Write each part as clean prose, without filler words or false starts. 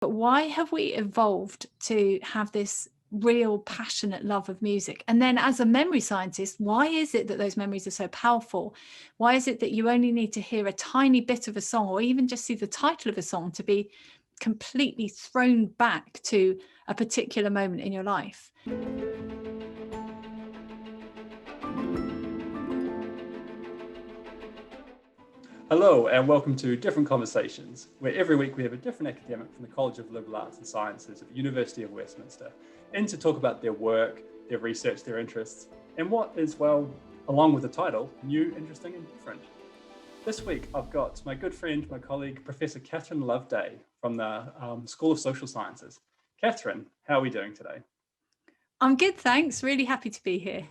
But why have we evolved to have this real passionate love of music? And then as a memory scientist, why is it that those memories are so powerful? Why is it that you only need to hear a tiny bit of a song or even just see the title of a song to be completely thrown back to a particular moment in your life? Hello and welcome to Different Conversations, where every week we have a different academic from the College of Liberal Arts and Sciences at the University of Westminster in to talk about their work, their research, their interests, and what is, well, along with the title, new, interesting and different. This week I've got my good friend, my colleague, Professor Catherine Loveday from the School of Social Sciences. Catherine, how are we doing today? I'm good, thanks. Really happy to be here.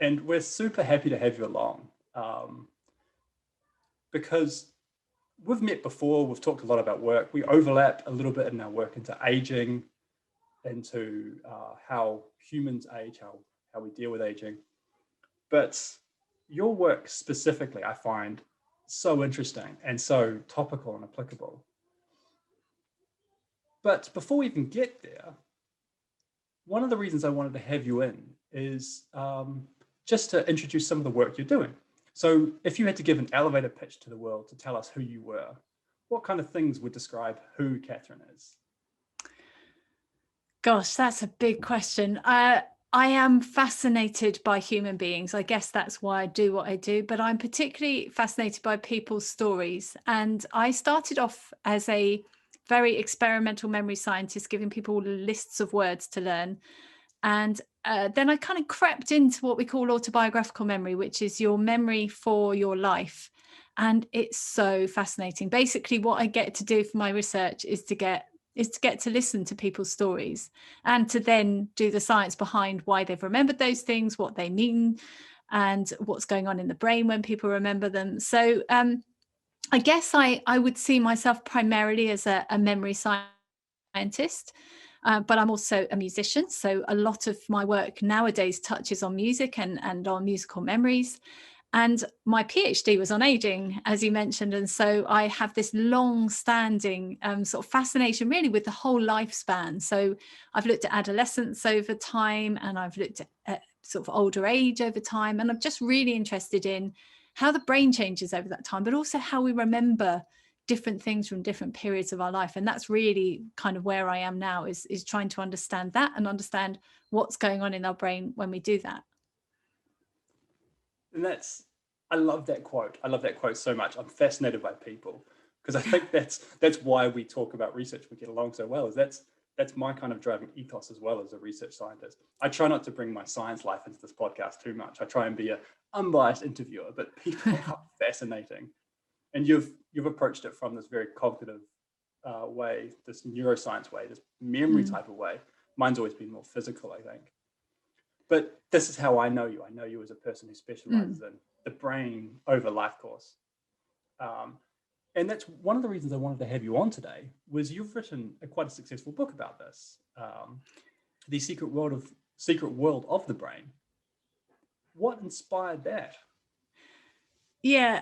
And we're super happy to have you along. Because we've met before, we've talked a lot about work. We overlap a little bit in our work into aging, into how humans age, how we deal with aging. But your work specifically, I find so interesting and so topical and applicable. But before we even get there, one of the reasons I wanted to have you in is just to introduce some of the work you're doing. So if you had to give an elevator pitch to the world to tell us who you were, what kind of things would describe who Catherine is? Gosh, that's a big question. I am fascinated by human beings. I guess that's why I do what I do, but I'm particularly fascinated by people's stories. And I started off as a very experimental memory scientist, giving people lists of words to learn. And then I kind of crept into what we call autobiographical memory, which is your memory for your life. And it's so fascinating. Basically, what I get to do for my research is to get to listen to people's stories and to then do the science behind why they've remembered those things, what they mean, and what's going on in the brain when people remember them. So I guess I would see myself primarily as a memory scientist. But I'm also a musician. So a lot of my work nowadays touches on music and on musical memories. And my PhD was on aging, as you mentioned. And so I have this long standing sort of fascination really with the whole lifespan. So I've looked at adolescence over time and I've looked at sort of older age over time. And I'm just really interested in how the brain changes over that time, but also how we remember different things from different periods of our life. And that's really kind of where I am now, is trying to understand that and understand what's going on in our brain when we do that. And I love that quote. I love that quote so much. I'm fascinated by people because I think that's why we talk about research. We get along so well. That's my kind of driving ethos as well as a research scientist. I try not to bring my science life into this podcast too much. I try and be an unbiased interviewer, but people are fascinating. And you've approached it from this very cognitive way, this neuroscience way, this memory type of way. Mine's always been more physical, I think. But this is how I know you. I know you as a person who specializes in the brain over life course. And that's one of the reasons I wanted to have you on today, was you've written quite a successful book about this, The Secret World of the Brain. What inspired that? Yeah,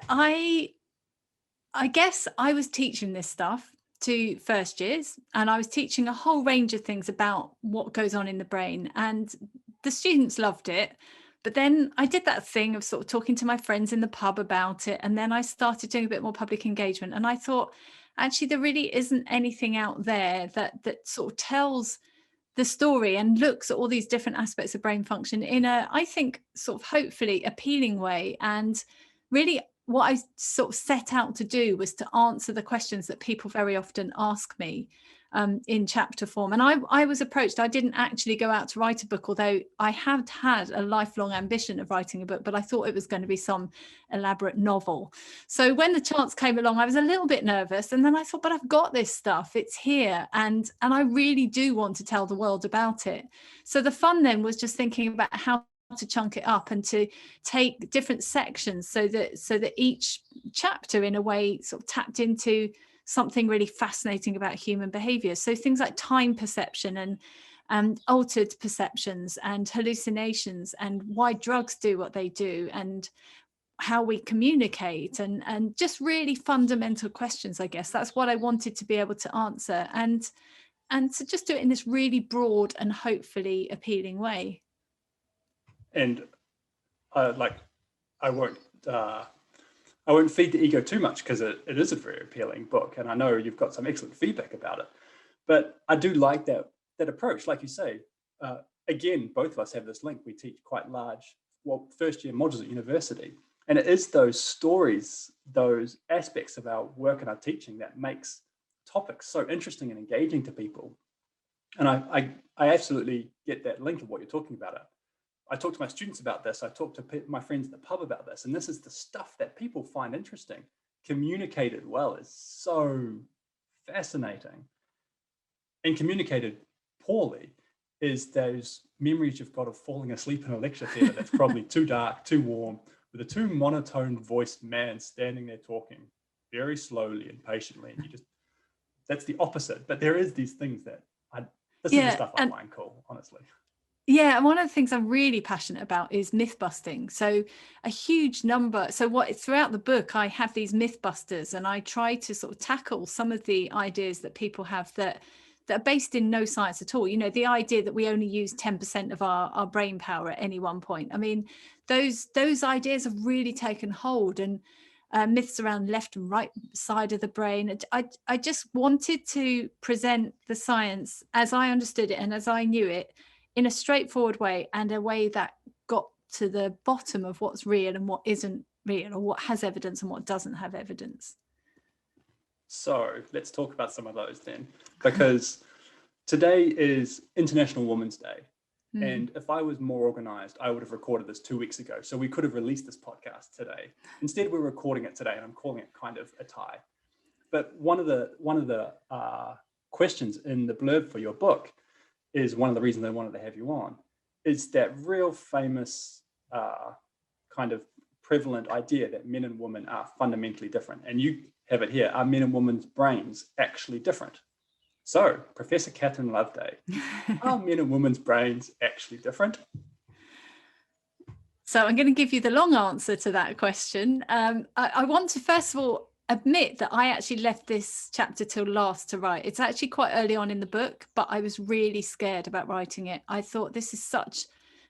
I guess I was teaching this stuff to first years, and I was teaching a whole range of things about what goes on in the brain, and the students loved it. But then I did that thing of sort of talking to my friends in the pub about it, and then I started doing a bit more public engagement, and I thought, actually, there really isn't anything out there that sort of tells the story and looks at all these different aspects of brain function in a, I think, sort of hopefully appealing way. And really what I sort of set out to do was to answer the questions that people very often ask me in chapter form. And I was approached, I didn't actually go out to write a book, although I had had a lifelong ambition of writing a book, but I thought it was going to be some elaborate novel. So when the chance came along, I was a little bit nervous. And then I thought, but I've got this stuff, it's here. And I really do want to tell the world about it. So the fun then was just thinking about how to chunk it up and to take different sections so that each chapter in a way sort of tapped into something really fascinating about human behavior. So things like time perception and altered perceptions and hallucinations and why drugs do what they do and how we communicate, and just really fundamental questions. I guess that's what I wanted to be able to answer, and to just do it in this really broad and hopefully appealing way. And like, I won't feed the ego too much, because it is a very appealing book, and I know you've got some excellent feedback about it. But I do like that approach, like you say. Again, both of us have this link. We teach quite large, first-year modules at university, and it is those stories, those aspects of our work and our teaching that makes topics so interesting and engaging to people. And I absolutely get that link of what you're talking about. I talk to my students about this. I talk to my friends at the pub about this. And this is the stuff that people find interesting. Communicated well is so fascinating. And communicated poorly is those memories you've got of falling asleep in a lecture theatre that's probably too dark, too warm, with a too monotone voiced man standing there talking very slowly and patiently. And that's the opposite. But there is these things that this is the stuff I find cool, honestly. Yeah, and one of the things I'm really passionate about is myth busting. So a huge number. So throughout the book, I have these myth busters, and I try to sort of tackle some of the ideas that people have that are based in no science at all. You know, the idea that we only use 10% of our brain power at any one point. I mean, those ideas have really taken hold, and myths around left and right side of the brain. I just wanted to present the science as I understood it and as I knew it, in a straightforward way, and a way that got to the bottom of what's real and what isn't real, or what has evidence and what doesn't have evidence. So let's talk about some of those then, because today is International Women's Day. And if I was more organized, I would have recorded this 2 weeks ago. So we could have released this podcast today. Instead, we're recording it today, and I'm calling it kind of a tie. But one of the questions in the blurb for your book is, one of the reasons I wanted to have you on, is that real famous kind of prevalent idea that men and women are fundamentally different. And you have it here: are men and women's brains actually different? So, Professor Catherine Loveday, are men and women's brains actually different? So I'm going to give you the long answer to that question. I want to first of all admit that I actually left this chapter till last to write. It's actually quite early on in the book, but I was really scared about writing it. I thought, this is such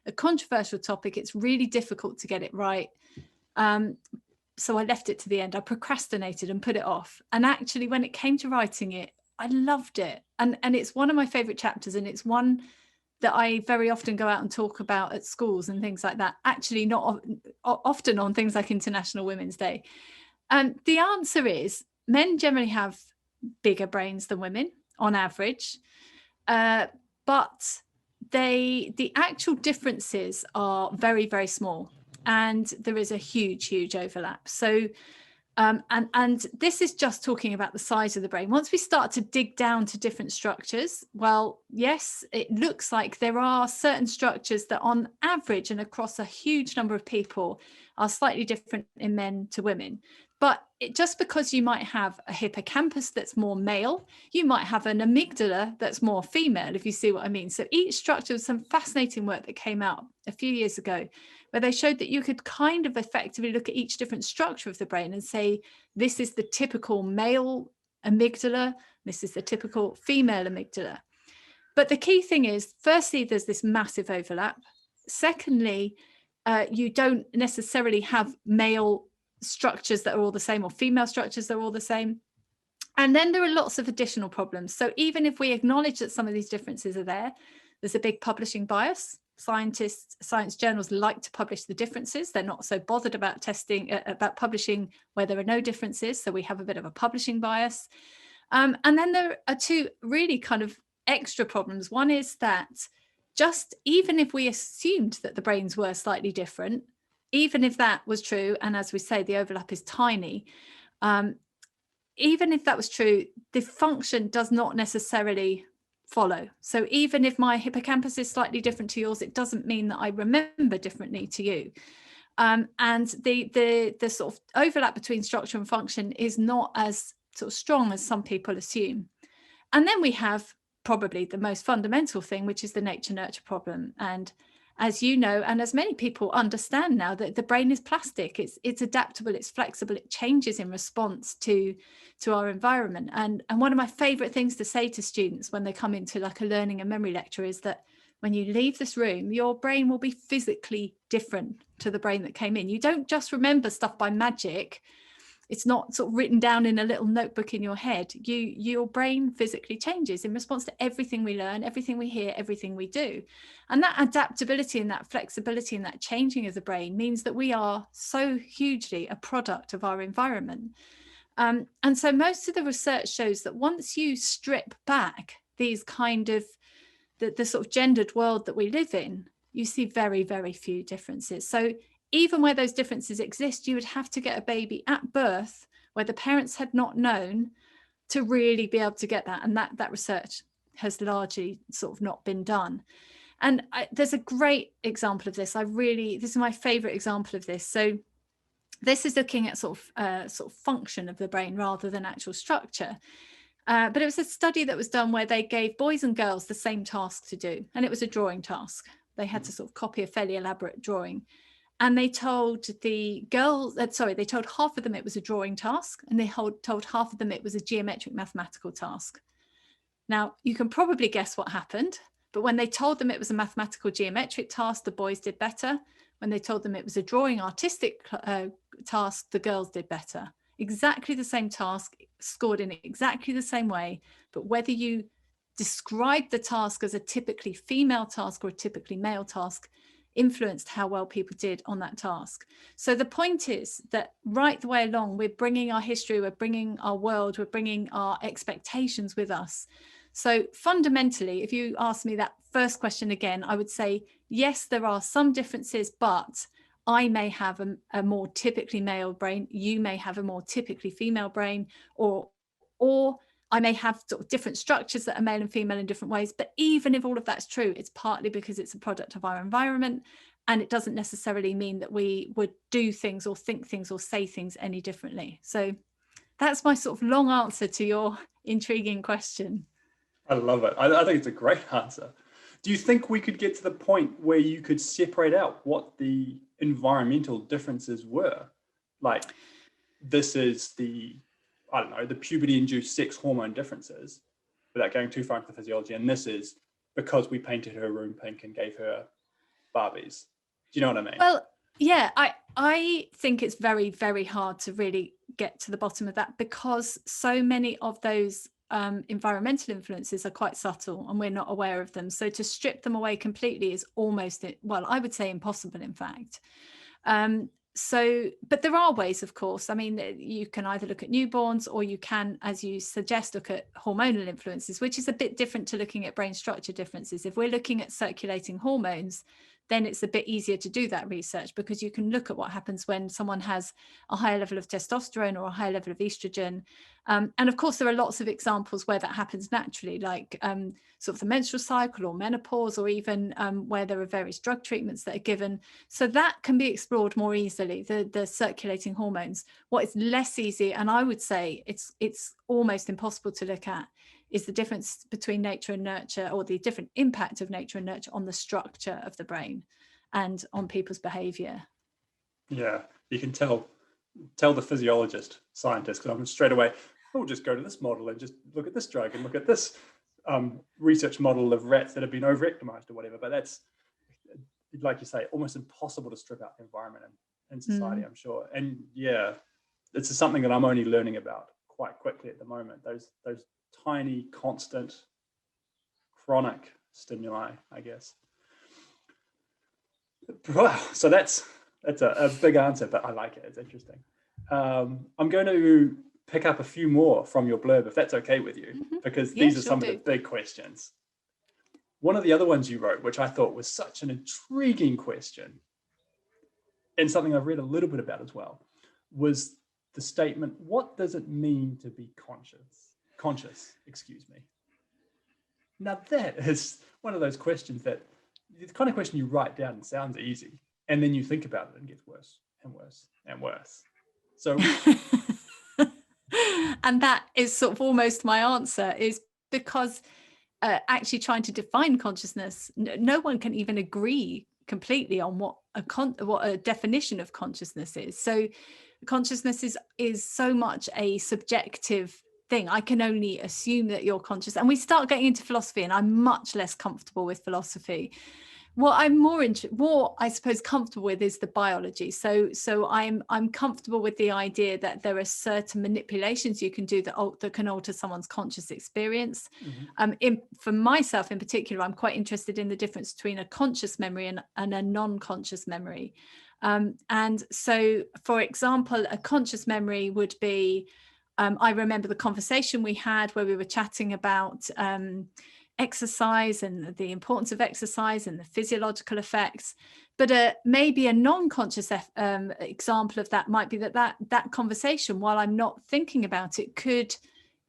a controversial topic. It's really difficult to get it right. So I left it to the end. I procrastinated and put it off. And actually, when it came to writing it, I loved it. And it's one of my favorite chapters. And it's one that I very often go out and talk about at schools and things like that. Actually, not often on things like International Women's Day. And the answer is, men generally have bigger brains than women on average. But the actual differences are very, very small. And there is a huge overlap. So and this is just talking about the size of the brain. Once we start to dig down to different structures, well, yes, it looks like there are certain structures that on average and across a huge number of people are slightly different in men to women. But just because you might have a hippocampus that's more male, you might have an amygdala that's more female, if you see what I mean. So each structure, was some fascinating work that came out a few years ago, where they showed that you could kind of effectively look at each different structure of the brain and say, this is the typical male amygdala, this is the typical female amygdala. But the key thing is, firstly, there's this massive overlap. Secondly, you don't necessarily have male structures that are all the same, or female structures that are all the same. And then there are lots of additional problems. So even if we acknowledge that some of these differences are there, there's a big publishing bias. Science journals like to publish the differences. They're not so bothered about about publishing where there are no differences. So we have a bit of a publishing bias. And then there are two really kind of extra problems. One is that just even if we assumed that the brains were slightly different, even if that was true, and as we say, the overlap is tiny, even if that was true, the function does not necessarily follow. So even if my hippocampus is slightly different to yours, it doesn't mean that I remember differently to you. And the sort of overlap between structure and function is not as sort of strong as some people assume. And then we have probably the most fundamental thing, which is the nature-nurture problem. And as you know, and as many people understand now, that the brain is plastic. It's adaptable, it's flexible, it changes in response to our environment. And one of my favorite things to say to students when they come into like a learning and memory lecture is that when you leave this room, your brain will be physically different to the brain that came in. You don't just remember stuff by magic. It's not sort of written down in a little notebook in your head. Your brain physically changes in response to everything we learn, everything we hear, everything we do. And that adaptability and that flexibility and that changing of the brain means that we are so hugely a product of our environment. And so most of the research shows that once you strip back these kind of the sort of gendered world that we live in, you see very, very few differences. So even where those differences exist, you would have to get a baby at birth where the parents had not known to really be able to get that. And that research has largely sort of not been done. And there's a great example of this. This is my favorite example of this. So this is looking at sort of function of the brain rather than actual structure. But it was a study that was done where they gave boys and girls the same task to do. And it was a drawing task. They had to sort of copy a fairly elaborate drawing. And they told the girls, they told half of them it was a drawing task, and they told half of them it was a geometric mathematical task. Now, you can probably guess what happened, but when they told them it was a mathematical geometric task, the boys did better. When they told them it was a drawing artistic task, the girls did better. Exactly the same task, scored in exactly the same way, but whether you describe the task as a typically female task or a typically male task influenced how well people did on that task. So the point is that right the way along, we're bringing our history, we're bringing our world, we're bringing our expectations with us. So fundamentally, if you ask me that first question again, I would say, yes, there are some differences, but I may have a more typically male brain, you may have a more typically female brain, or I may have sort of different structures that are male and female in different ways. But even if all of that's true, it's partly because it's a product of our environment, and it doesn't necessarily mean that we would do things or think things or say things any differently. So that's my sort of long answer to your intriguing question. I love it. I think it's a great answer. Do you think we could get to the point where you could separate out what the environmental differences were? Like, this is the puberty-induced sex hormone differences, without going too far into the physiology, and this is because we painted her room pink and gave her Barbies. Do you know what I mean? Well, yeah, I think it's very, very hard to really get to the bottom of that, because so many of those environmental influences are quite subtle and we're not aware of them. So to strip them away completely is almost, well, I would say impossible, in fact. But there are ways, of course. I mean, you can either look at newborns, or you can, as you suggest, look at hormonal influences, which is a bit different to looking at brain structure differences. If we're looking at circulating hormones, then it's a bit easier to do that research, because you can look at what happens when someone has a higher level of testosterone or a higher level of estrogen. And of course, there are lots of examples where that happens naturally, like sort of the menstrual cycle or menopause, or even where there are various drug treatments that are given. So that can be explored more easily, the circulating hormones. What is less easy, and I would say it's almost impossible to look at, is the difference between nature and nurture, or the different impact of nature and nurture on the structure of the brain and on people's behavior. Yeah, you can tell the physiologist, scientist, because I'm straight away, we'll just go to this model and just look at this drug and look at this research model of rats that have been over-optimized or whatever. But that's, like you say, almost impossible to strip out the environment and society, I'm sure. And yeah, this is something that I'm only learning about quite quickly at the moment. Those tiny, constant, chronic stimuli, I guess. Wow, so that's a big answer, but I like it. It's interesting. I'm going to pick up a few more from your blurb, if that's okay with you, because these are some of the big questions. One of the other ones you wrote, which I thought was such an intriguing question, and something I've read a little bit about as well, was the statement, what does it mean to be conscious, excuse me. Now that is one of those questions that, the kind of question you write down and sounds easy, and then you think about it and it gets worse and worse and worse. So and that is sort of almost my answer, is because actually trying to define consciousness, no one can even agree completely on what a definition of consciousness is. So consciousness is so much a subjective thing. I can only assume that you're conscious, and we start getting into philosophy, and I'm much less comfortable with philosophy. What I'm more I suppose comfortable with is the biology. So I'm comfortable with the idea that there are certain manipulations you can do that can alter someone's conscious experience. For myself in particular, I'm quite interested in the difference between a conscious memory and a non-conscious memory. And so, for example, a conscious memory would be, I remember the conversation we had where we were chatting about exercise and the importance of exercise and the physiological effects. But maybe a non-conscious example of that might be that conversation, while I'm not thinking about it, could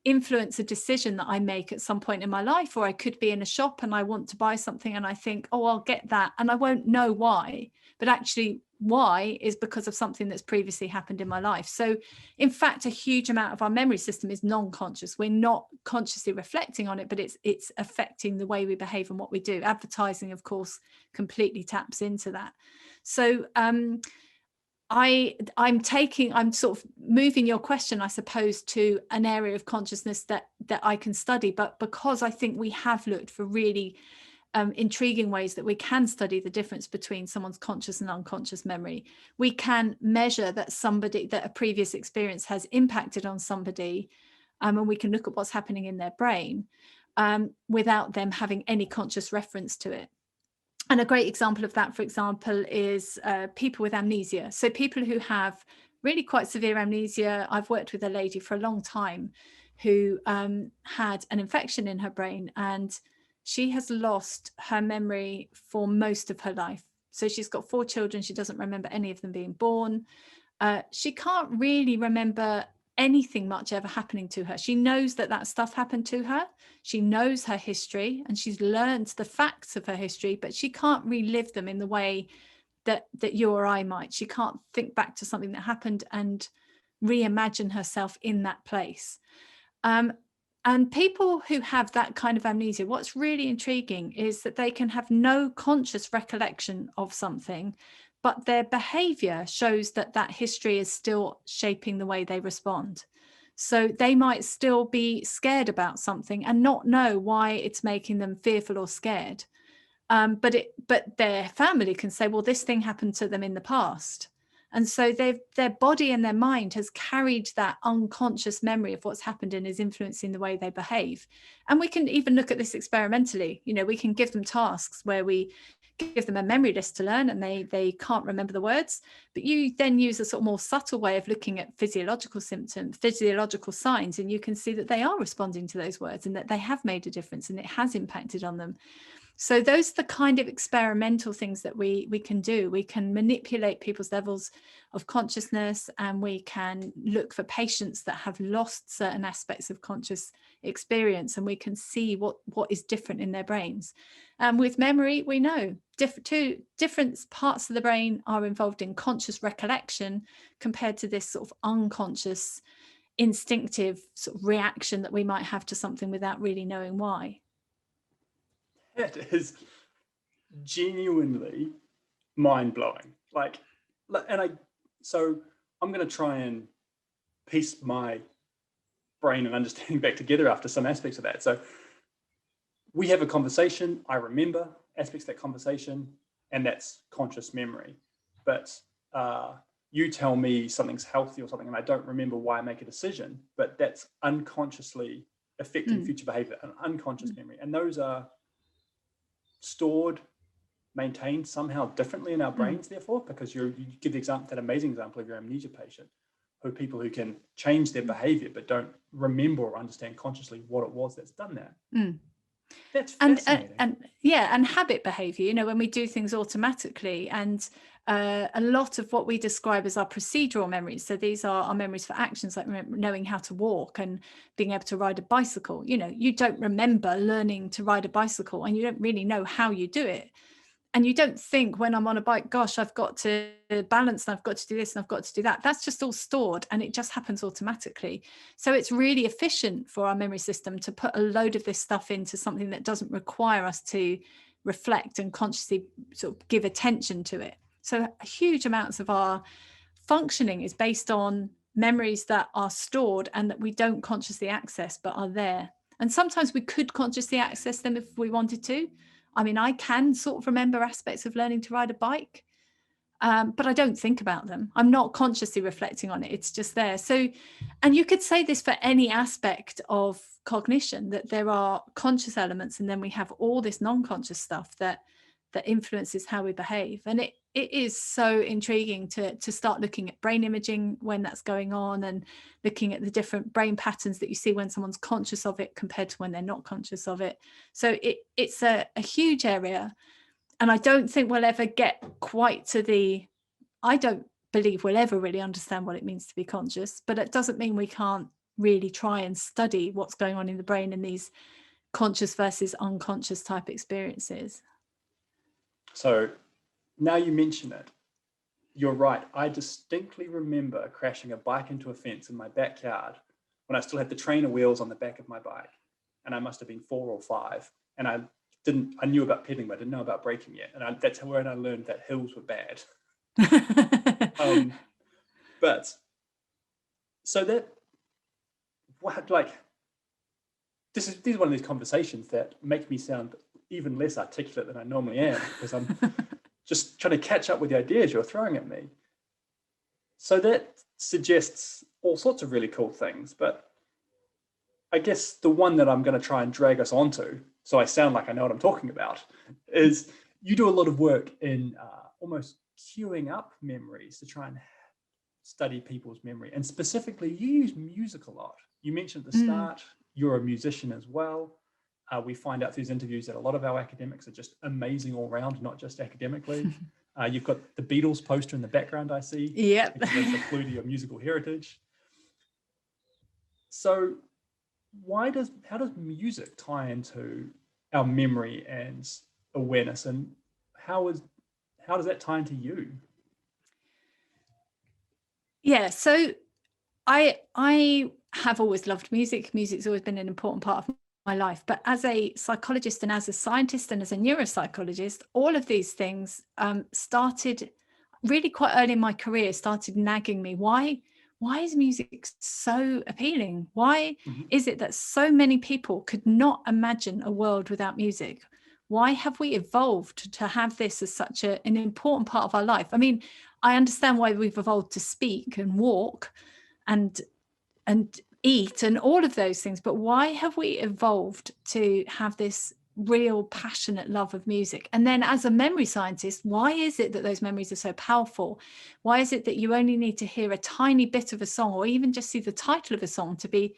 influence a decision that I make at some point in my life. Or I could be in a shop and I want to buy something and I think, oh, I'll get that, and I won't know why, but actually why is because of something that's previously happened in my life. So in fact, a huge amount of our memory system is non-conscious. We're not consciously reflecting on it, but it's affecting the way we behave and what we do. Advertising, of course, completely taps into that. So I'm sort of moving your question, I suppose, to an area of consciousness that I can study, but because I think we have looked for really intriguing ways that we can study the difference between someone's conscious and unconscious memory. We can measure that a previous experience has impacted on somebody, and we can look at what's happening in their brain without them having any conscious reference to it. And a great example of that, for example, is people with amnesia. So people who have really quite severe amnesia. I've worked with a lady for a long time who had an infection in her brain, and she has lost her memory for most of her life. So she's got 4 children. She doesn't remember any of them being born. She can't really remember anything much ever happening to her. She knows that stuff happened to her. She knows her history and she's learned the facts of her history, but she can't relive them in the way that you or I might. She can't think back to something that happened and reimagine herself in that place. And people who have that kind of amnesia, what's really intriguing is that they can have no conscious recollection of something, but their behavior shows that history is still shaping the way they respond. So they might still be scared about something and not know why it's making them fearful or scared. But their family can say, well, this thing happened to them in the past. And so their body and their mind has carried that unconscious memory of what's happened and is influencing the way they behave. And we can even look at this experimentally. We can give them tasks where we give them a memory list to learn and they can't remember the words. But you then use a sort of more subtle way of looking at physiological symptoms, physiological signs, and you can see that they are responding to those words and that they have made a difference and it has impacted on them. So those are the kind of experimental things that we can do. We can manipulate people's levels of consciousness, and we can look for patients that have lost certain aspects of conscious experience, and we can see what is different in their brains. And with memory, we know different parts of the brain are involved in conscious recollection compared to this sort of unconscious, instinctive sort of reaction that we might have to something without really knowing why. That is genuinely mind-blowing. So I'm going to try and piece my brain and understanding back together after some aspects of that. So we have a conversation, I remember aspects of that conversation, and that's conscious memory. But you tell me something's healthy or something, and I don't remember why I make a decision, but that's unconsciously affecting future behavior, an unconscious memory. And those are stored, maintained somehow differently in our brains, therefore, because you give the example, that amazing example of your amnesia patient, who people who can change their behavior but don't remember or understand consciously what it was that's done that. That's fascinating. And habit behavior, when we do things automatically, and a lot of what we describe as our procedural memories. So these are our memories for actions, like knowing how to walk and being able to ride a bicycle. You don't remember learning to ride a bicycle and you don't really know how you do it. And you don't think, when I'm on a bike, gosh, I've got to balance and I've got to do this and I've got to do that. That's just all stored and it just happens automatically. So it's really efficient for our memory system to put a load of this stuff into something that doesn't require us to reflect and consciously sort of give attention to it. So huge amounts of our functioning is based on memories that are stored and that we don't consciously access but are there. And sometimes we could consciously access them if we wanted to. I mean, I can sort of remember aspects of learning to ride a bike, but I don't think about them. I'm not consciously reflecting on it. It's just there. So, and you could say this for any aspect of cognition, that there are conscious elements, and then we have all this non-conscious stuff that influences how we behave. And it is so intriguing to start looking at brain imaging when that's going on, and looking at the different brain patterns that you see when someone's conscious of it compared to when they're not conscious of it. So it's a huge area. And I don't think we'll ever get quite to I don't believe we'll ever really understand what it means to be conscious, but it doesn't mean we can't really try and study what's going on in the brain in these conscious versus unconscious type experiences. So now you mention it, you're right. I distinctly remember crashing a bike into a fence in my backyard when I still had the trainer wheels on the back of my bike. And I must have been 4 or 5. And I knew about pedaling, but I didn't know about braking yet. And that's when I learned that hills were bad. But so that, these are one of these conversations that make me sound even less articulate than I normally am, because I'm just trying to catch up with the ideas you're throwing at me. So that suggests all sorts of really cool things, but I guess the one that I'm going to try and drag us onto, so I sound like I know what I'm talking about, is you do a lot of work in almost queuing up memories to try and study people's memory. And specifically, you use music a lot. You mentioned at the start, you're a musician as well. We find out through these interviews that a lot of our academics are just amazing all round, not just academically. You've got the Beatles poster in the background, I see. Yep. That's a clue to your musical heritage. So how does music tie into our memory and awareness, and how does that tie into you? Yeah, so I have always loved music. Music's always been an important part of my life. But as a psychologist and as a scientist and as a neuropsychologist, all of these things started really quite early in my career, started nagging me. Why is music so appealing? Why is it that so many people could not imagine a world without music? Why have we evolved to have this as such an important part of our life? I mean, I understand why we've evolved to speak and walk and eat and all of those things, but why have we evolved to have this real passionate love of music? And then as a memory scientist, why is it that those memories are so powerful? Why is it that you only need to hear a tiny bit of a song, or even just see the title of a song, to be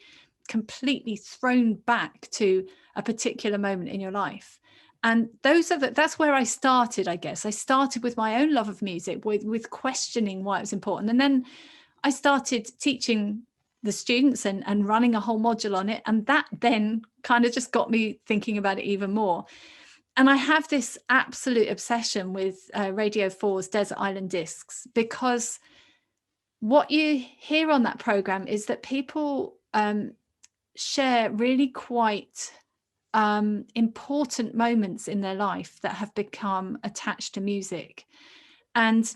completely thrown back to a particular moment in your life? And that's where I started, I guess. I started with my own love of music, with questioning why it was important. And then I started teaching the students and running a whole module on it. And that then kind of just got me thinking about it even more. And I have this absolute obsession with Radio 4's Desert Island Discs, because what you hear on that program is that people share really quite important moments in their life that have become attached to music. And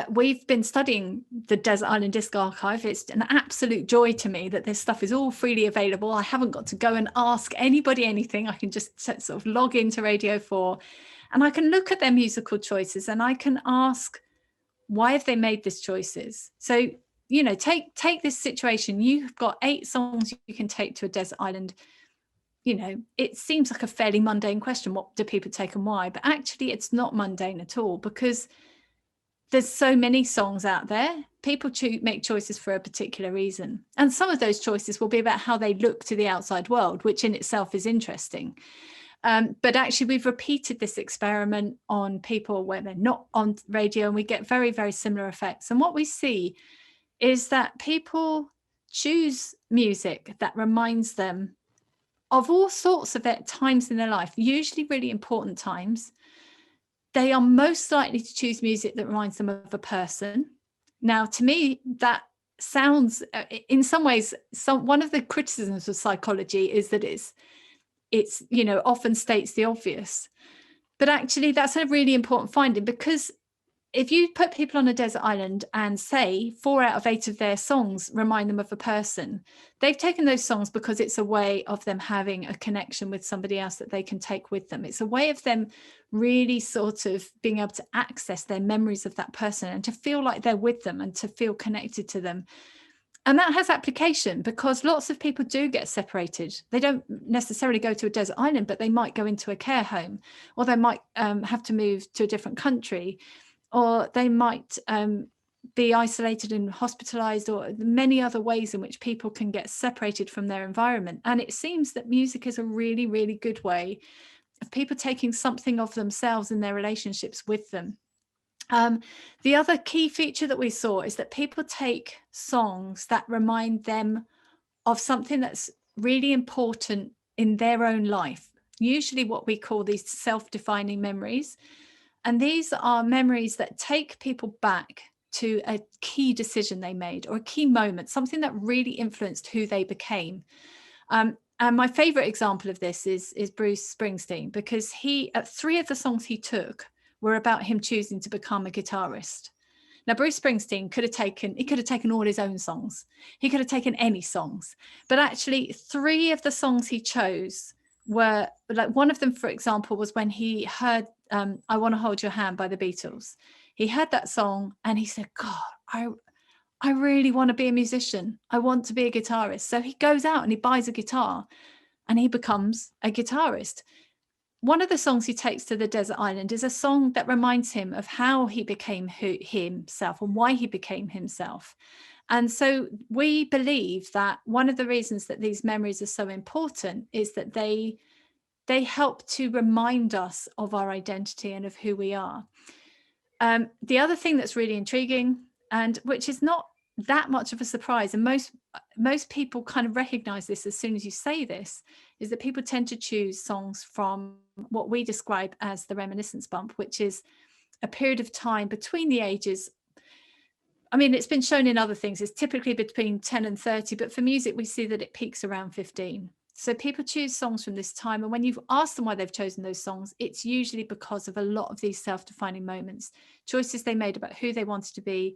we've been studying the Desert Island Disc Archive. It's an absolute joy to me that this stuff is all freely available. I haven't got to go and ask anybody anything. I can just sort of log into Radio 4 and I can look at their musical choices and I can ask, why have they made these choices? So, you know, take this situation. You've got 8 songs you can take to a desert island. You know, it seems like a fairly mundane question. What do people take and why? But actually, it's not mundane at all, because there's so many songs out there. People make choices for a particular reason. And some of those choices will be about how they look to the outside world, which in itself is interesting. But actually, we've repeated this experiment on people where they're not on radio, and we get very, very similar effects. And what we see is that people choose music that reminds them of all sorts of times in their life, usually really important times. They are most likely to choose music that reminds them of a person. Now, to me, that sounds, in some ways, one of the criticisms of psychology is that it's it's, often states the obvious. But actually, that's a really important finding, because if you put people on a desert island and say 4 out of 8 of their songs remind them of a person, they've taken those songs because it's a way of them having a connection with somebody else that they can take with them. It's a way of them really sort of being able to access their memories of that person and to feel like they're with them and to feel connected to them. And that has application, because lots of people do get separated. They don't necessarily go to a desert island, but they might go into a care home, or they might have to move to a different country, or they might be isolated and hospitalized, or many other ways in which people can get separated from their environment. And it seems that music is a really, really good way of people taking something of themselves in their relationships with them. The other key feature that we saw is that people take songs that remind them of something that's really important in their own life, usually what we call these self-defining memories. And these are memories that take people back to a key decision they made, or a key moment, something that really influenced who they became. And my favorite example of this is Bruce Springsteen, because 3 of the songs he took were about him choosing to become a guitarist. Now, Bruce Springsteen could have taken all his own songs. He could have taken any songs, but actually 3 of the songs he chose were like, one of them, for example, was when he heard I Want to Hold Your Hand by the Beatles. He heard that song and he said, God, I really want to be a musician. I want to be a guitarist. So he goes out and he buys a guitar and he becomes a guitarist. One of the songs he takes to the desert island is a song that reminds him of how he became himself and why he became himself. And so we believe that one of the reasons that these memories are so important is that they help to remind us of our identity and of who we are. The other thing that's really intriguing, and which is not that much of a surprise, and most people kind of recognize this as soon as you say this, is that people tend to choose songs from what we describe as the reminiscence bump, which is a period of time between the ages. I mean, it's been shown in other things, it's typically between 10 and 30, but for music, we see that it peaks around 15. So people choose songs from this time. And when you've asked them why they've chosen those songs, it's usually because of a lot of these self-defining moments, choices they made about who they wanted to be,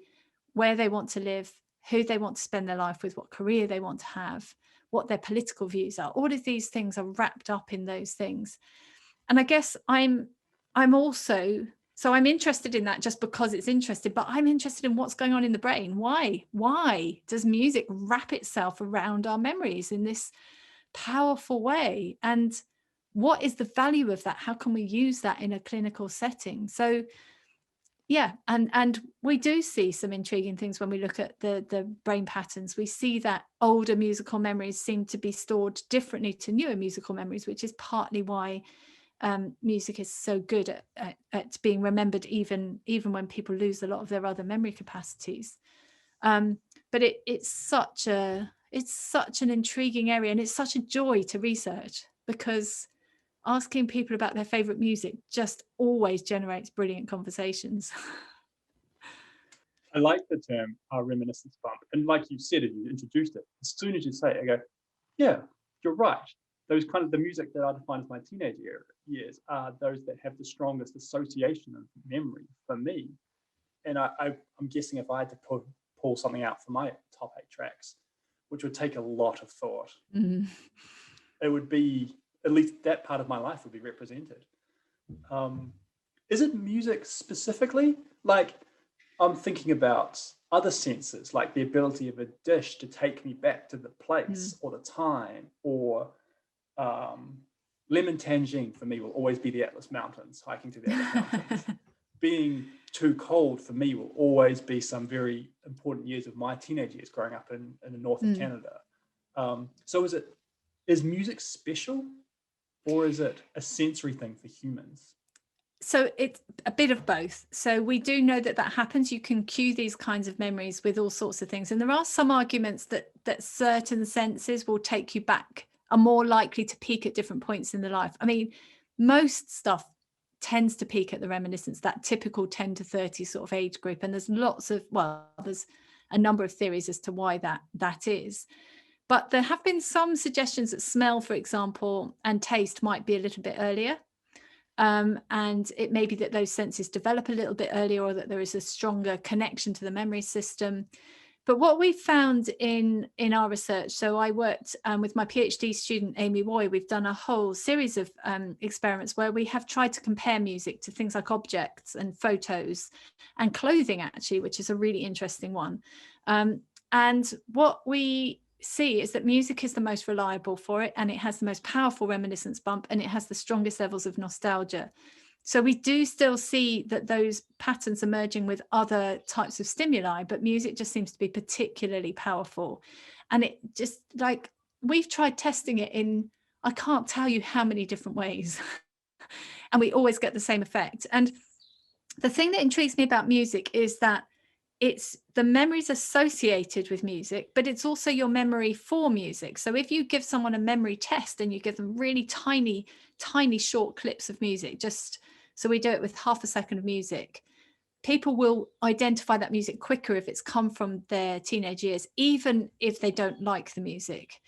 where they want to live, who they want to spend their life with, what career they want to have, what their political views are. All of these things are wrapped up in those things. And I guess I'm interested in that just because it's interesting, but I'm interested in what's going on in the brain. Why does music wrap itself around our memories in this powerful way? And what is the value of that? How can we use that in a clinical setting? So yeah, and we do see some intriguing things when we look at the brain patterns. We see that older musical memories seem to be stored differently to newer musical memories, which is partly why music is so good at being remembered, even when people lose a lot of their other memory capacities. But it's such an intriguing area, and it's such a joy to research, because asking people about their favorite music just always generates brilliant conversations. I like the term reminiscence bump. And like you said, and you introduced it, as soon as you say it, I go, yeah, you're right. Those kind of the music that I define as my teenage years are those that have the strongest association of memory for me. And I'm guessing if I had to pull something out for my top 8 tracks, which would take a lot of thought, it would be, at least that part of my life would be represented. Is it music specifically? Like, I'm thinking about other senses, like the ability of a dish to take me back to the place or the time, or lemon tangine for me will always be the Atlas Mountains, hiking to the Atlas Mountains. Being too cold for me will always be some very important years of my teenage years growing up in the north of Canada. So is music special, or is it a sensory thing for humans? So it's a bit of both. So we do know that happens. You can cue these kinds of memories with all sorts of things. And there are some arguments that certain senses will take you back, are more likely to peak at different points in the life. I mean, most stuff tends to peak at the reminiscence, that typical 10 to 30 sort of age group. And there's a number of theories as to why that is. But there have been some suggestions that smell, for example, and taste might be a little bit earlier. And it may be that those senses develop a little bit earlier, or that there is a stronger connection to the memory system. But what we found in our research, so I worked with my PhD student, Amy Roy, we've done a whole series of experiments where we have tried to compare music to things like objects and photos and clothing, actually, which is a really interesting one. And what we see is that music is the most reliable for it, and it has the most powerful reminiscence bump, and it has the strongest levels of nostalgia. So we do still see that those patterns emerging with other types of stimuli, but music just seems to be particularly powerful. And it just, like, we've tried testing it in, I can't tell you how many different ways, and we always get the same effect. And the thing that intrigues me about music is that it's the memories associated with music, but it's also your memory for music. So if you give someone a memory test and you give them really tiny, tiny short clips of music, just so we do it with half a second of music, people will identify that music quicker if it's come from their teenage years, even if they don't like the music.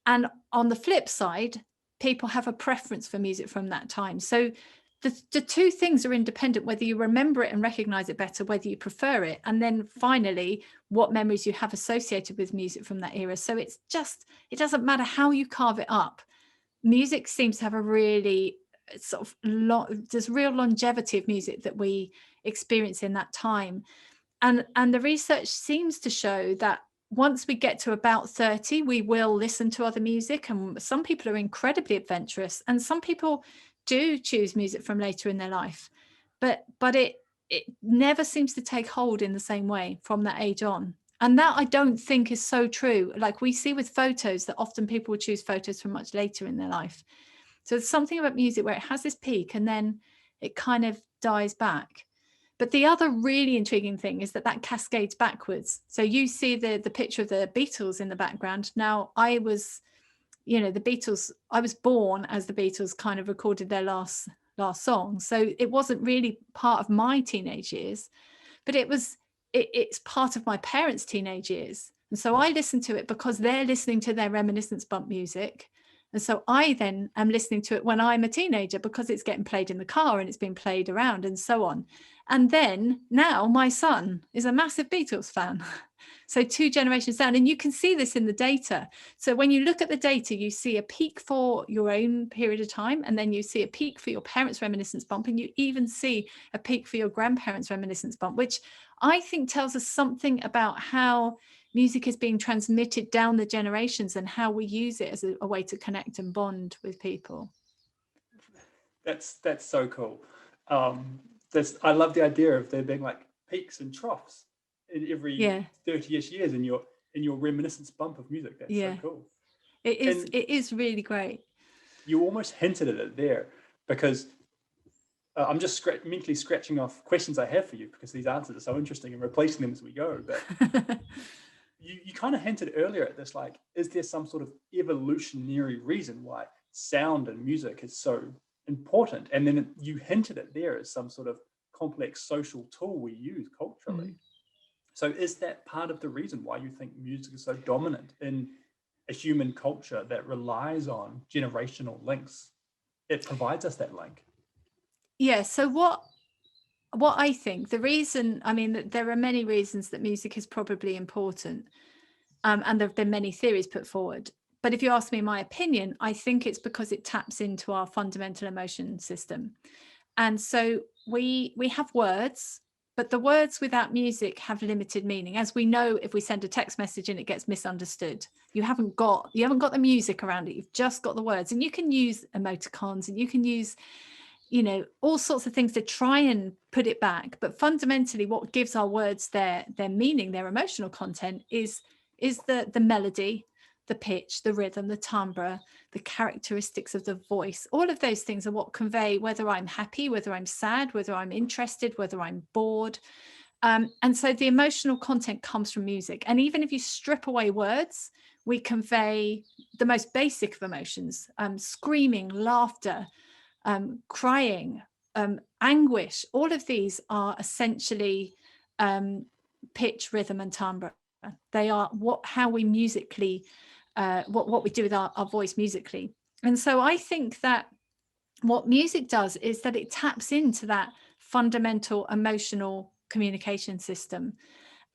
And on the flip side, people have a preference for music from that time. So the two things are independent, whether you remember it and recognize it better, whether you prefer it, and then finally, what memories you have associated with music from that era. So it's just, it doesn't matter how you carve it up. Music seems to have a really sort of there's real longevity of music that we experience in that time. And the research seems to show that once we get to about 30, we will listen to other music. And some people are incredibly adventurous, and some people do choose music from later in their life. But it never seems to take hold in the same way from that age on. And that, I don't think, is so true. Like we see with photos, that often people will choose photos from much later in their life. So there's something about music where it has this peak and then it kind of dies back. But the other really intriguing thing is that that cascades backwards. So you see the picture of the Beatles in the background. Now, I was, the Beatles, I was born as the Beatles kind of recorded their last song. So it wasn't really part of my teenage years, but it's part of my parents' teenage years. And so I listen to it because they're listening to their reminiscence bump music. And so I then am listening to it when I'm a teenager because it's getting played in the car and it's being played around and so on. And then now my son is a massive Beatles fan. So 2 generations down, and you can see this in the data. So when you look at the data, you see a peak for your own period of time, and then you see a peak for your parents' reminiscence bump, and you even see a peak for your grandparents' reminiscence bump, which I think tells us something about how music is being transmitted down the generations and how we use it as a way to connect and bond with people. That's so cool. I love the idea of there being like peaks and troughs in every 30-ish years in your reminiscence bump of music. That's so cool. It is really great. You almost hinted at it there, because I'm just mentally scratching off questions I have for you, because these answers are so interesting, and replacing them as we go. But you kind of hinted earlier at this, like, is there some sort of evolutionary reason why sound and music is so important? And then you hinted at there as some sort of complex social tool we use culturally. So is that part of the reason why you think music is so dominant in a human culture that relies on generational links? It provides us that link. Yeah. So what I think, the reason, I mean, there are many reasons that music is probably important, and there have been many theories put forward. But if you ask me my opinion, I think it's because it taps into our fundamental emotion system. And so we have words, but the words without music have limited meaning. As we know, if we send a text message and it gets misunderstood, you haven't got the music around it. You've just got the words. And you can use emoticons, and you can use, all sorts of things to try and put it back. But fundamentally, what gives our words their meaning, their emotional content, is the melody, the pitch, the rhythm, the timbre, the characteristics of the voice. All of those things are what convey whether I'm happy, whether I'm sad, whether I'm interested, whether I'm bored. And so the emotional content comes from music. And even if you strip away words, we convey the most basic of emotions: screaming, laughter, crying, anguish. All of these are essentially pitch, rhythm, and timbre. They are how we musically what we do with our voice musically. And so I think that what music does is that it taps into that fundamental emotional communication system.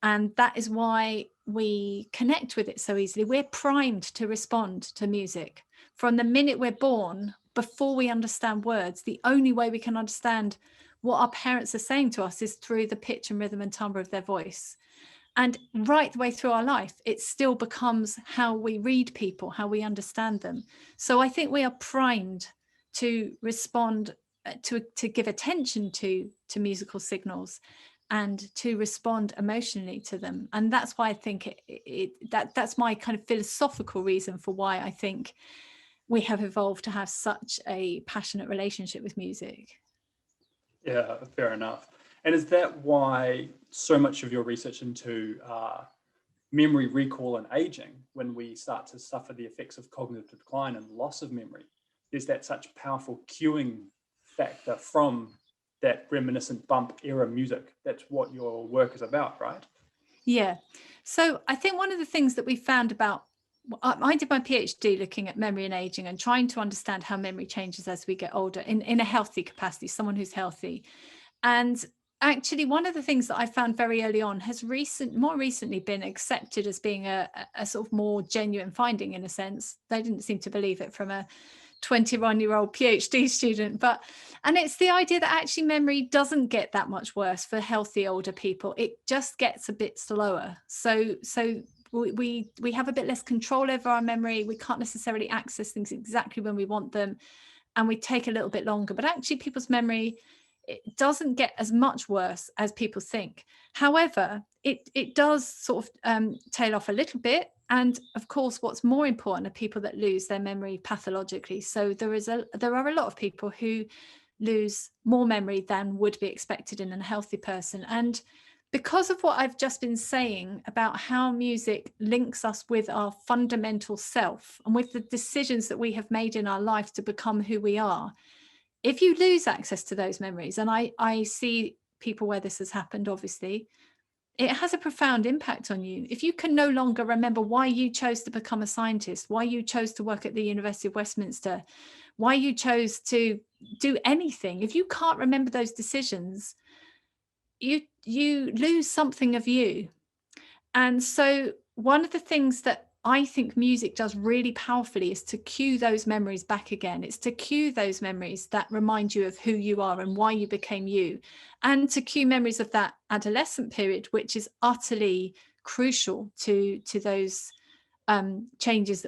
And that is why we connect with it so easily. We're primed to respond to music from the minute we're born. Before we understand words, the only way we can understand what our parents are saying to us is through the pitch and rhythm and timbre of their voice. And right the way through our life, it still becomes how we read people, how we understand them. So I think we are primed to respond, to give attention to musical signals and to respond emotionally to them. And that's why I think that's my kind of philosophical reason for why I think we have evolved to have such a passionate relationship with music. Yeah, fair enough. And is that why so much of your research into memory recall and aging, when we start to suffer the effects of cognitive decline and loss of memory, is that such powerful cueing factor from that reminiscent bump era music? That's what your work is about, right? Yeah. So I think one of the things that we found about, I did my PhD looking at memory and aging and trying to understand how memory changes as we get older in a healthy capacity, someone who's healthy. And actually, one of the things that I found very early on has more recently been accepted as being a sort of more genuine finding, in a sense. They didn't seem to believe it from a 21-year-old PhD student, and it's the idea that actually memory doesn't get that much worse for healthy older people. It just gets a bit slower. So we have a bit less control over our memory. We can't necessarily access things exactly when we want them, and we take a little bit longer. But actually, people's memory, it doesn't get as much worse as people think. However, it does sort of tail off a little bit. And of course, what's more important are people that lose their memory pathologically. So there are a lot of people who lose more memory than would be expected in a healthy person. And because of what I've just been saying about how music links us with our fundamental self and with the decisions that we have made in our life to become who we are, if you lose access to those memories, and I see people where this has happened, obviously, it has a profound impact on you. If you can no longer remember why you chose to become a scientist, why you chose to work at the University of Westminster, why you chose to do anything, if you can't remember those decisions, you lose something of you. And so one of the things that I think music does really powerfully is to cue those memories back again. It's to cue those memories that remind you of who you are and why you became you, and to cue memories of that adolescent period, which is utterly crucial to those changes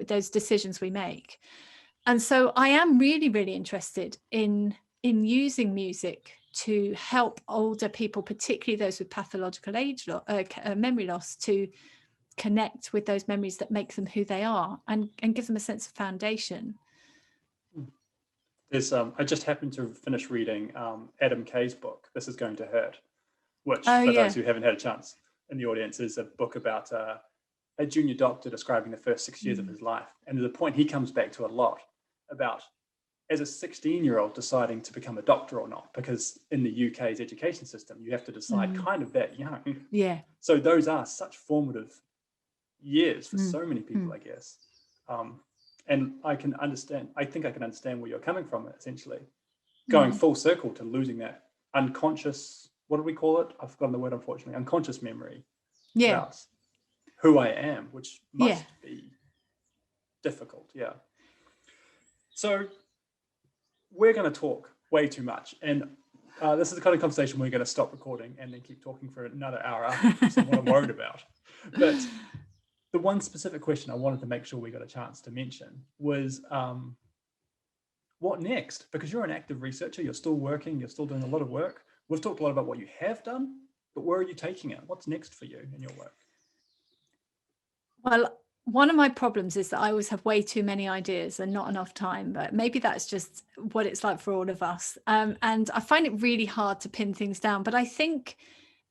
those decisions we make. And so I am really, really interested in using music to help older people, particularly those with pathological memory loss, to connect with those memories that make them who they are, and give them a sense of foundation. There's I just happened to finish reading Adam Kay's book, This Is Going to Hurt, which those who haven't had a chance in the audience is a book about a junior doctor describing the first 6 years of his life. And there's a point he comes back to a lot about, as a 16-year-old deciding to become a doctor or not, because in the UK's education system, you have to decide kind of that young. Yeah. So those are such formative years for so many people, I guess. And I think I can understand where you're coming from, essentially. Going full circle to losing that unconscious, what do we call it? I've forgotten the word, unfortunately, unconscious memory about who I am, which must be difficult, So we're going to talk way too much, and this is the kind of conversation we're going to stop recording and then keep talking for another hour after, which is what I'm worried about. But the one specific question I wanted to make sure we got a chance to mention was what next? Because you're an active researcher, you're still working, you're still doing a lot of work. We've talked a lot about what you have done, but where are you taking it? What's next for you in your work? Well, one of my problems is that I always have way too many ideas and not enough time, but maybe that's just what it's like for all of us. And I find it really hard to pin things down, but I think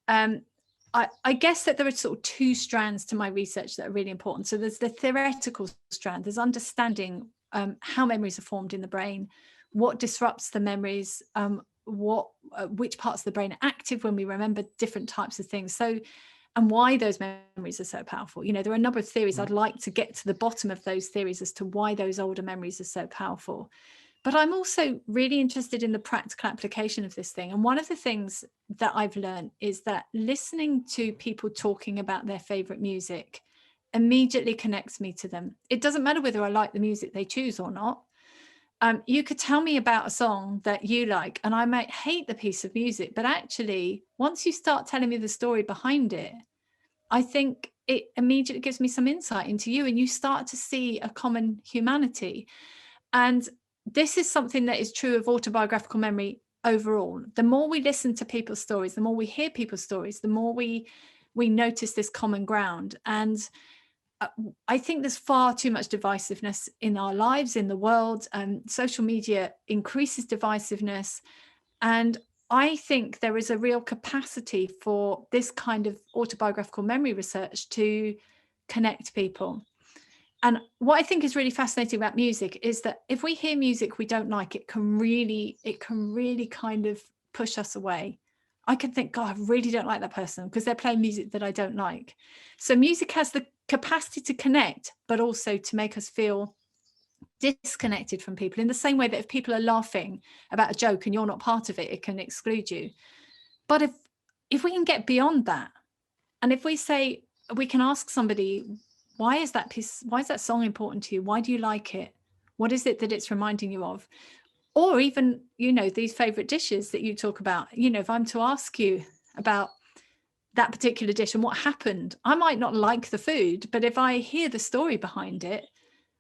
I guess that there are sort of two strands to my research that are really important. So there's the theoretical strand, there's understanding how memories are formed in the brain, what disrupts the memories, which parts of the brain are active when we remember different types of things. So and why those memories are so powerful. You know, there are a number of theories. I'd like to get to the bottom of those theories as to why those older memories are so powerful. But I'm also really interested in the practical application of this thing. And one of the things that I've learned is that listening to people talking about their favorite music immediately connects me to them. It doesn't matter whether I like the music they choose or not. You could tell me about a song that you like, and I might hate the piece of music, but actually, once you start telling me the story behind it, I think it immediately gives me some insight into you, and you start to see a common humanity. And this is something that is true of autobiographical memory overall. The more we listen to people's stories, the more we hear people's stories, the more we notice this common ground. And I think there's far too much divisiveness in our lives, in the world. Social media increases divisiveness. And I think there is a real capacity for this kind of autobiographical memory research to connect people. And what I think is really fascinating about music is that if we hear music we don't like, it can really kind of push us away. I can think, God, I really don't like that person because they're playing music that I don't like. So music has the capacity to connect, but also to make us feel disconnected from people, in the same way that if people are laughing about a joke and you're not part of it, it can exclude you. But if we can get beyond that, and if we say, we can ask somebody, why is that song important to you? Why do you like it? What is it that it's reminding you of? Or even, you know, these favorite dishes that you talk about. You know, if I'm to ask you about that particular dish and what happened, I might not like the food, but if I hear the story behind it,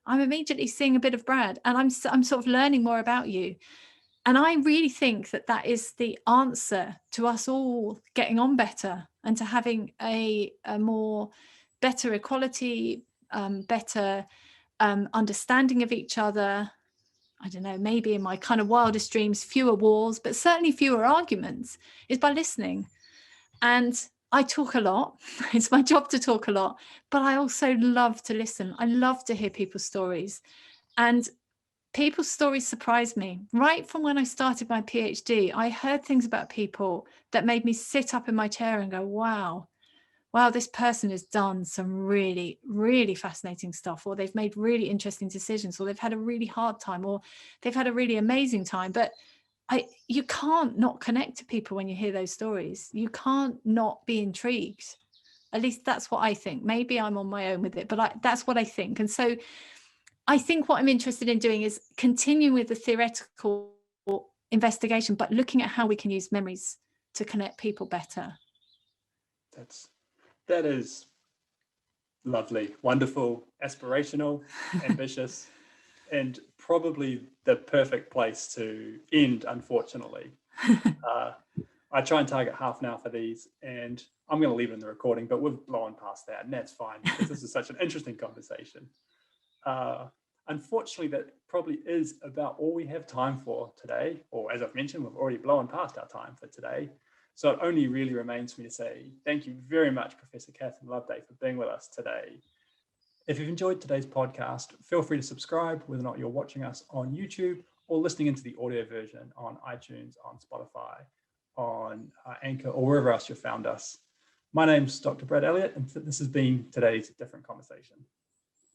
I'm immediately seeing a bit of Brad, and I'm sort of learning more about you. And I really think that that is the answer to us all getting on better, and to having a more better equality, better understanding of each other. I don't know, maybe in my kind of wildest dreams, fewer wars, but certainly fewer arguments, is by listening. And I talk a lot. It's my job to talk a lot, but I also love to listen. I love to hear people's stories. And people's stories surprise me. Right from when I started my PhD, I heard things about people that made me sit up in my chair and go, wow, this person has done some really, really fascinating stuff, or they've made really interesting decisions, or they've had a really hard time, or they've had a really amazing time. But you can't not connect to people when you hear those stories. You can't not be intrigued. At least that's what I think. Maybe I'm on my own with it, but that's what I think. And so I think what I'm interested in doing is continuing with the theoretical investigation, but looking at how we can use memories to connect people better. That is lovely, wonderful, aspirational, ambitious, and probably the perfect place to end, unfortunately. I try and target half an hour for these, and I'm going to leave it in the recording, but we've blown past that, and that's fine, because this is such an interesting conversation. Unfortunately, that probably is about all we have time for today, or as I've mentioned, we've already blown past our time for today. So it only really remains for me to say thank you very much, Professor Catherine Loveday, for being with us today. If you've enjoyed today's podcast, feel free to subscribe, whether or not you're watching us on YouTube or listening into the audio version on iTunes, on Spotify, on Anchor, or wherever else you've found us. My name's Dr. Brad Elliott, and this has been today's Different Conversation.